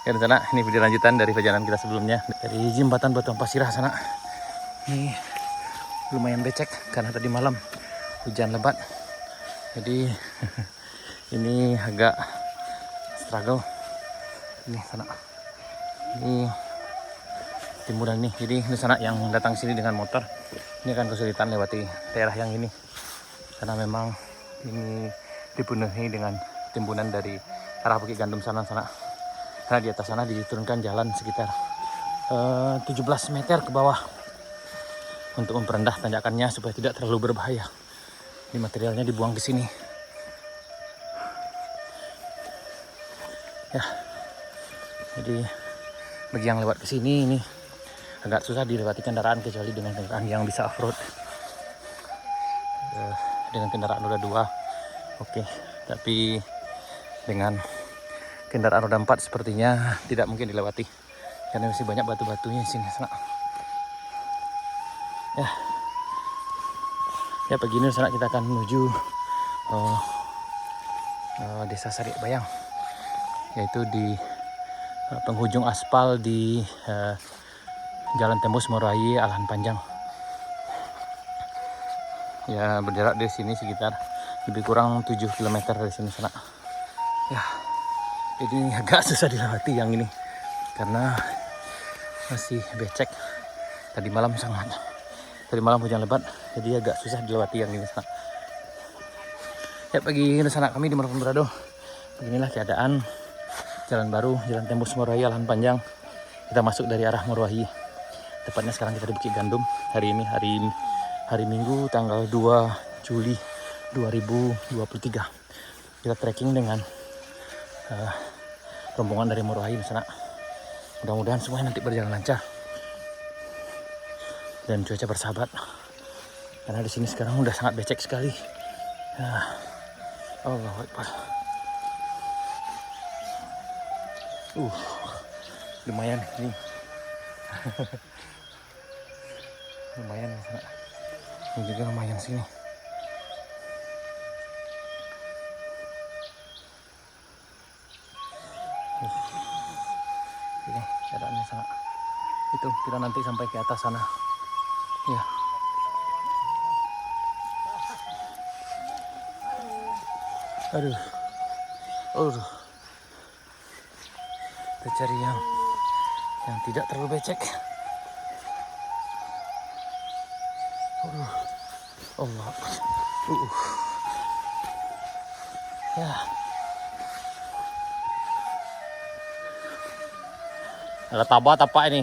Ya di sana, ini video lanjutan dari perjalanan kita sebelumnya dari jembatan Batu Ampar Sirah sana. Ini lumayan becek karena tadi malam hujan lebat. Jadi ini agak struggle. Ini sana. Ini timuran nih. Jadi di sana yang datang sini dengan motor ini akan kesulitan lewati daerah yang ini karena memang ini dipenuhi dengan timbunan dari arah Bukit Gandum sana. Karena di atas sana diturunkan jalan sekitar 17 meter ke bawah untuk memperendah tanjakannya supaya tidak terlalu berbahaya. Ini materialnya dibuang ke sini. Ya. Jadi bagi yang lewat ke sini ini agak susah dilewati kendaraan kecuali dengan kendaraan yang bisa off-road. Dengan kendaraan roda 2 oke, tapi dengan kendaraan roda 4 sepertinya tidak mungkin dilewati karena masih banyak batu-batunya di sini sana. Ya pagi ini sana kita akan menuju Desa Sarik Bayang, yaitu di penghujung aspal di Jalan Tembus Moroayi Alahan Panjang. Ya berjarak dari sini sekitar lebih kurang 7 km dari sini sana. Ya, jadi agak susah dilewati yang ini karena masih becek. Tadi malam hujan lebat, jadi agak susah dilewati yang ini sana. Ya pagi ini sana kami di Merapen Berado. Beginilah keadaan jalan baru, Jalan Tembus Moroayi Alahan Panjang. Kita masuk dari arah Moroayi. Tepatnya sekarang kita di Bukit Gandum. Hari ini hari Minggu tanggal 2 Juli 2023. Kita trekking dengan rombongan dari Moroayi di sana. Mudah-mudahan semuanya nanti berjalan lancar dan cuaca bersahabat. Karena di sini sekarang udah sangat becek sekali. Allahu Akbar. Lumayan ini. Lumayan di sana. Ini juga lumayan sini. Ini keadaannya sangat. Itu kita nanti sampai ke atas sana. Ya. Aduh. Kita cari yang tidak terlalu becek. Allah. Ya. Ada tambah apa ini?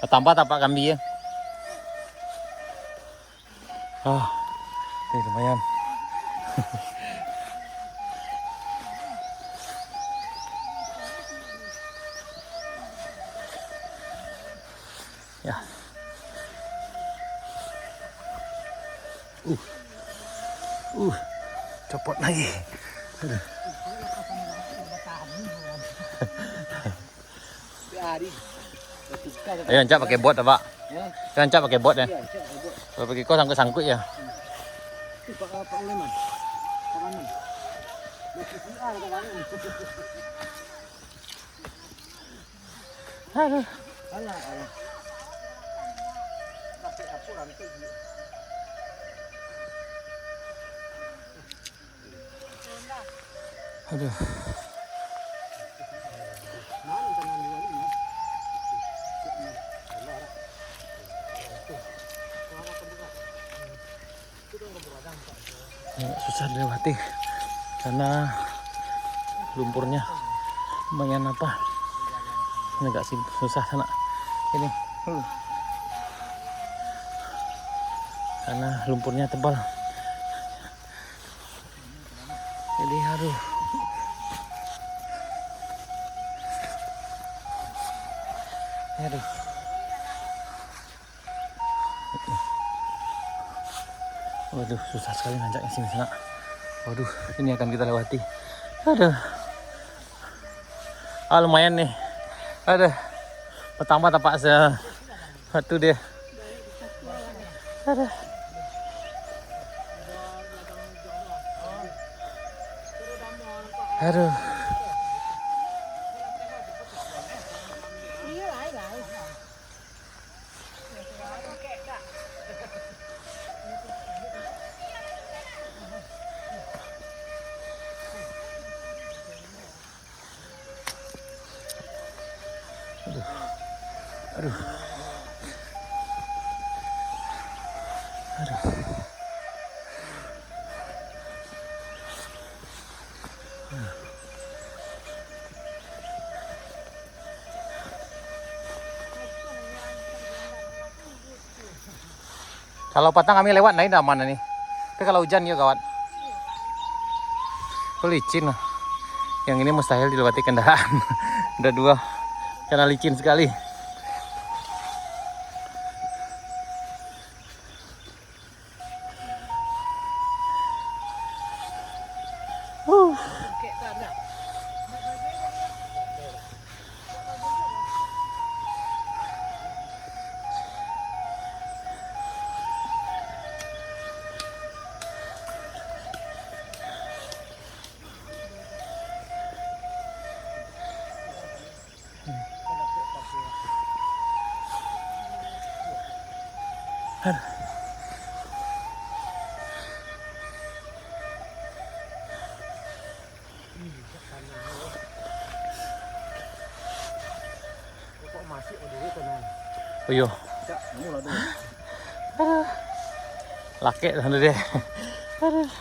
Ada tambah apa kami ya? Ini lumayan. Ya. Copot lagi. Ayo Ancak pakai bot apa? Kan Ancak pakai bot ya? Kalau pakai kau sangkut ya? Aduh. Aduh. Susah dilewati karena lumpurnya lumayan ini agak susah sana ini karena lumpurnya tebal, jadi aduh. Waduh, susah sekali nanjaknya sini sana. Waduh, ini akan kita lewati. Aduh. Lumayan nih. Aduh. Pertama tapak satu dia. Aduh. Aduh. Aduh. Aduh. Aduh. Kalau patang kami lewat, nah ini aman nih. Tapi kalau hujan ya kawan. Itu licin. Yang ini mustahil dilewati kendaraan. Udah dua, karena licin sekali. Oh iya. Laki sana deh.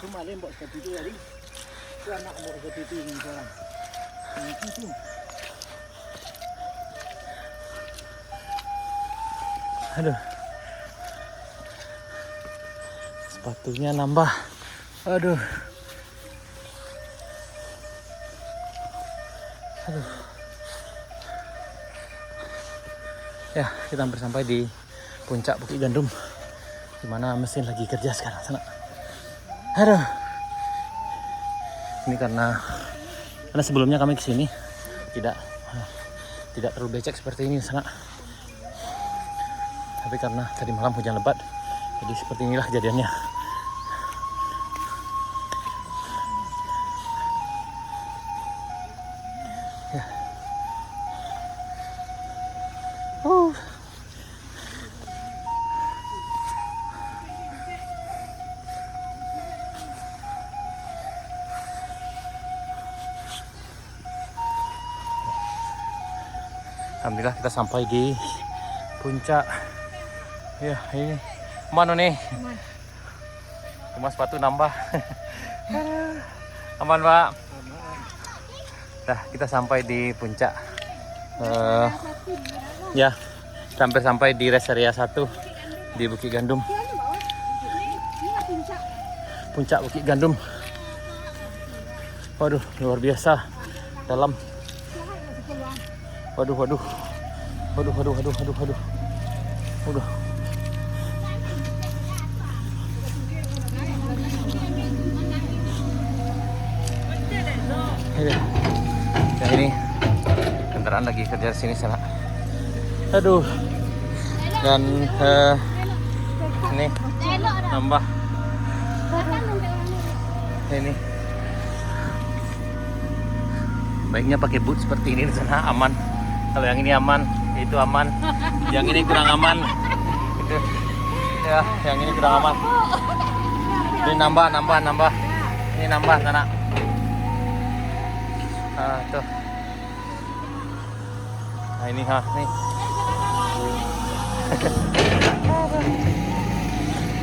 Kemarin buat seperti itu tadi. Itu anak buat seperti itu ini sekarang. Itu. Aduh. Sepatunya nambah. Aduh. Aduh. Ya, kita hampir sampai di puncak Bukit Gandum, dimana mesin lagi kerja sekarang sana. Aduh. Ini karena sebelumnya kami kesini tidak terlalu becek seperti ini sana. Tapi karena tadi malam hujan lebat, jadi seperti inilah kejadiannya. Ya. Alhamdulillah kita sampai di puncak. Ya ini mana nih? Cuma sepatu nambah. Aman Pak. Nah kita sampai di puncak. Ya hampir sampai di rest area 1 di Bukit Gandum. Puncak Bukit Gandum. Waduh luar biasa dalam. Waduh. Udah. Ya ini kendaraan lagi kerja di sini sana. Aduh. Dan ini nambah. Ini. Baiknya pakai boot seperti ini di sana aman. Kalau yang ini aman, itu aman. Yang ini kurang aman. Itu. Ya, yang ini kurang aman. Ini nambah. Ini nambah sana. Tuh. Nah ini nih.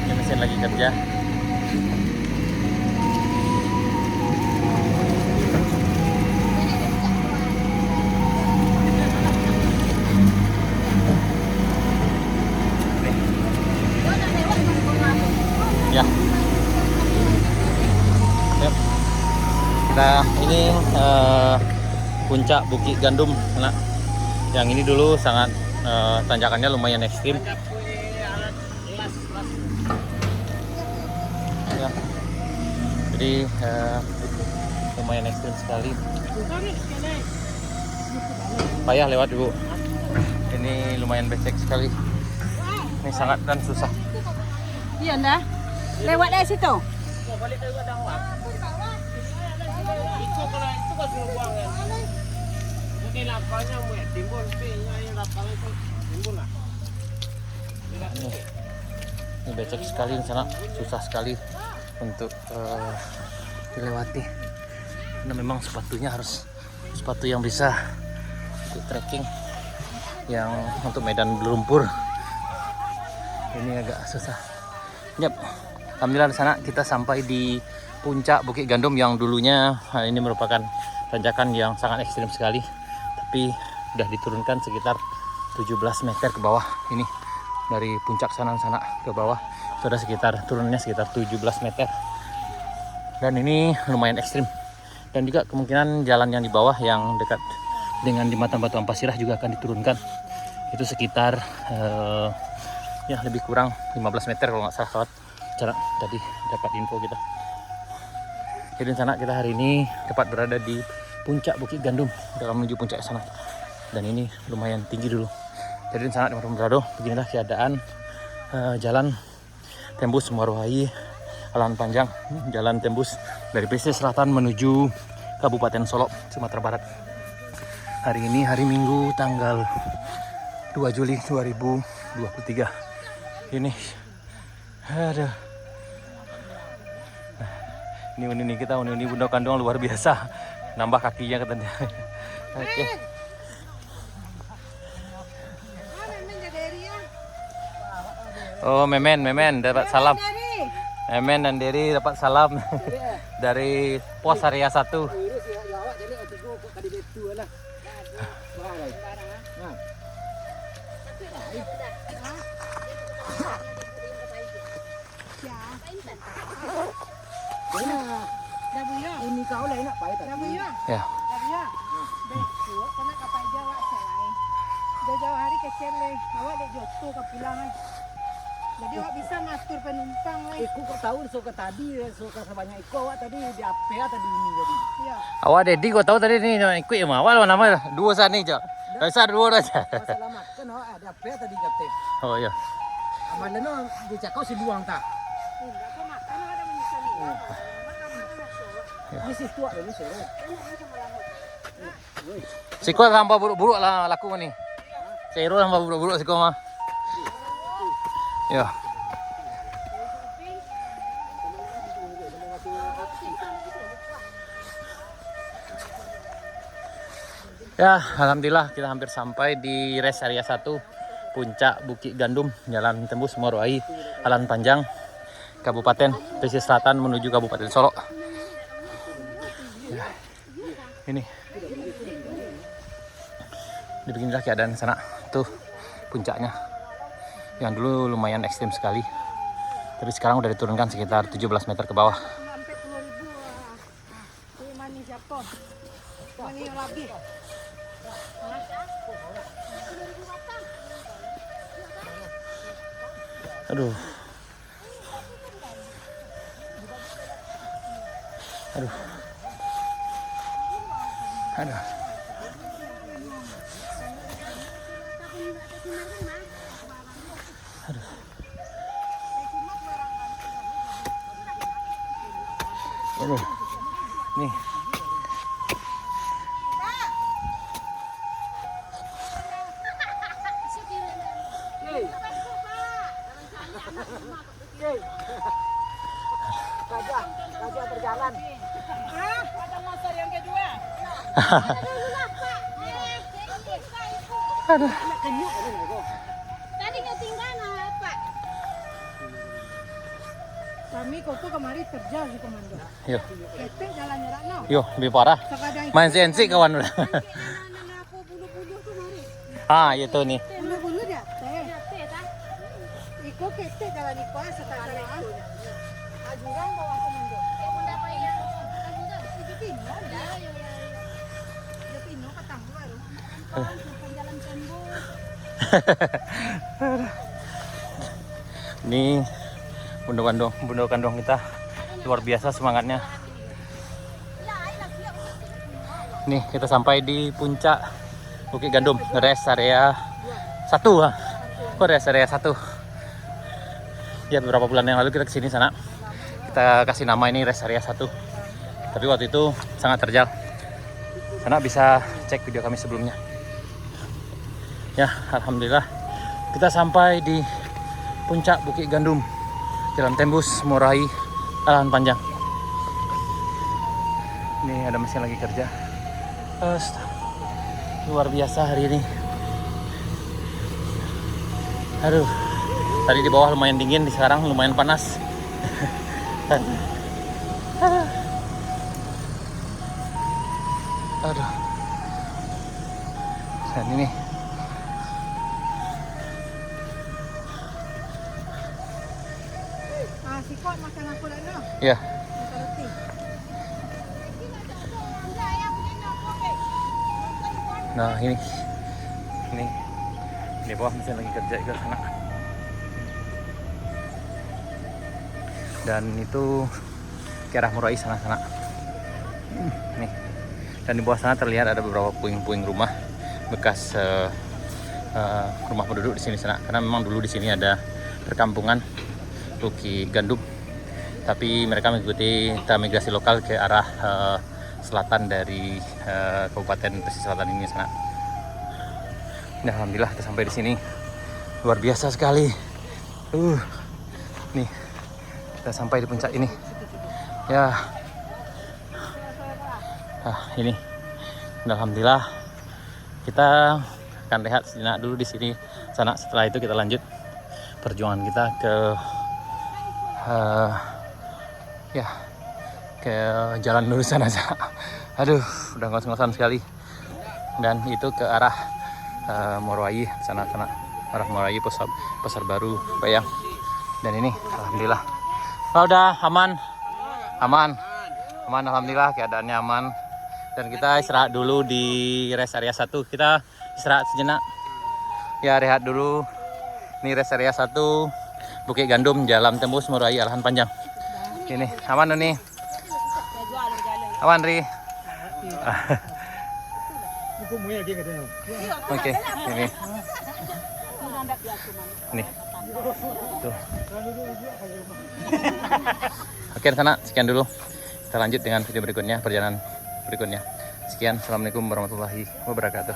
Ini mesin lagi kerja. Ya. Yep. Kita ini puncak Bukit Gandum. Nah, yang ini dulu sangat tanjakannya lumayan ekstrim. Ya. Jadi lumayan ekstrim sekali. Payah lewat Ibu. Ini lumayan becek sekali. Ini sangat dan susah. Iya dah. Lewat dari situ. Balik ke bawah. Itu kalau itu kan buang kan. Mungkin lapangnya mau timbul sih, yang lapang itu timbul lah. Ini becek sekali di sana, susah sekali untuk dilewati. Karena memang sepatunya harus sepatu yang bisa untuk trekking. yang untuk medan berlumpur. Ini agak susah. Yap. Alhamdulillah di sana kita sampai di puncak Bukit Gandum yang dulunya ini merupakan tanjakan yang sangat ekstrim sekali, tapi sudah diturunkan sekitar 17 meter ke bawah. Ini dari puncak sana ke bawah sudah turunnya sekitar 17 meter, dan ini lumayan ekstrim. Dan juga kemungkinan jalan yang di bawah yang dekat dengan jembatan Batu Ampasirah juga akan diturunkan. Itu sekitar ya lebih kurang 15 meter kalau nggak salah lewat cara tadi dapat info kita. Jadi di sana kita hari ini tepat berada di puncak Bukit Gandum dalam menuju puncak sana. Dan ini lumayan tinggi dulu. Jadi di sana teman-teman berado, beginilah keadaan jalan tembus Muarwahai Alan Panjang, jalan tembus dari pesisir selatan menuju Kabupaten Solok, Sumatera Barat. Hari ini hari Minggu tanggal 2 Juli 2023. Ini aduh. Ini uni kita, uni Bunda Kandung luar biasa. Nambah kakinya katanya. Oke. Oh, Memen dapat salam. Memen dan Deri dapat salam dari Pos Area 1. Ini kau lain nak pai tadi. Ya. Kena kapal Jawa selai. Jauh hari kecil leh. Awak dek joto ke pulang. Jadi awak bisa ngatur penumpang leh. Iku kok tahu suka tadi, suka sebanyak iku awak tadi di APA tadi ini jadi. Iya. Awak Dedi kau tahu tadi ni ikut yang awal nama dua saat ni je. Besar dua aja. Masalah makan awak ada APA tadi kata. Oh ya. Amalnya dicakau si duang tak. Enggak kau makan ada menyesali. Ini si tua ini sore. Siko tambah buruk-buruk lah laku ni. Cero tambah buruk-buruk siko mah. Ya. Ya, alhamdulillah kita hampir sampai di rest area 1 puncak Bukit Gandum, jalan tembus Muarwahai Alan Panjang, Kabupaten Pesisir Selatan menuju Kabupaten Solok. Ya, ini beginilah keadaan sana tuh puncaknya yang dulu lumayan ekstrim sekali, tapi sekarang udah diturunkan sekitar 17 meter ke bawah. Sampai 10.000. Mani siapa? Mani lagi. Aduh. Aduh. Aduh. Aduh. Aduh. Nih. Gajah berjalan. Ada motor yang kedua. Aduh. Tadi ketinggalan apa? Kami kok kemari terjal di komando. Yo. Ketek jalannya rakno. Yo, lebih parah. Sekadang Main CNC kawan udah. aku bulu-bulu tuh mari. Ah, itu nih. Bulu-bulu dia teh. Iko ketek jalan iko sekarang. Ajuran bawa komando. Ya bunda apa ya? Ajuran itu pino ya. Ya pino katang baru. Jalan tembus. Ini Bunda Kandung kita luar biasa semangatnya. Nih kita sampai di puncak Bukit Gandum, rest area 1. Kok rest area 1? Ya beberapa bulan yang lalu kita kesini sana. Kita kasih nama ini rest area 1. Tapi waktu itu sangat terjal. Sana bisa cek video kami sebelumnya. Ya, alhamdulillah kita sampai di puncak Bukit Gandum, jalan tembus Muarwahai Alan Panjang. Ini ada mesin lagi kerja. Luar biasa hari ini. Aduh, tadi di bawah lumayan dingin, sekarang lumayan panas. Aduh. Dan ini Si Kok makan aku lah no. ya. Makan roti. Nah ini di bawah mesin lagi kerja ke sana. Dan itu ke arah Murai sana. Nih. Dan di bawah sana terlihat ada beberapa puing-puing rumah bekas rumah penduduk di sini sana. Karena memang dulu di sini ada perkampungan Tuki Gandum. Tapi mereka mengikuti migrasi lokal ke arah selatan dari Kabupaten Pesisir Selatan ini sana. Nah, alhamdulillah kita sampai di sini. Luar biasa sekali. Nih, kita sampai di puncak ini. Ya. Ini. Dan alhamdulillah kita akan rehat sejenak dulu di sini sana. Setelah itu kita lanjut perjuangan kita ke ke jalan lurus sana. Aduh, udah ngos-ngosan sekali. Dan itu ke arah Morowai sana arah Morowai pasar baru Bayang. Dan ini alhamdulillah udah aman alhamdulillah, keadaannya aman. Dan kita istirahat dulu di rest area 1. Kita istirahat sejenak ya, rehat dulu. Ini rest area 1 Bukit Gandum, Jalan Tembus Morowai Arahan Panjang. Ini aman nih. Aman Ri. Oke, ini. Nih. Tuh. Oke, sana sekian dulu. Kita lanjut dengan video berikutnya, perjalanan berikutnya. Sekian, assalamualaikum warahmatullahi wabarakatuh.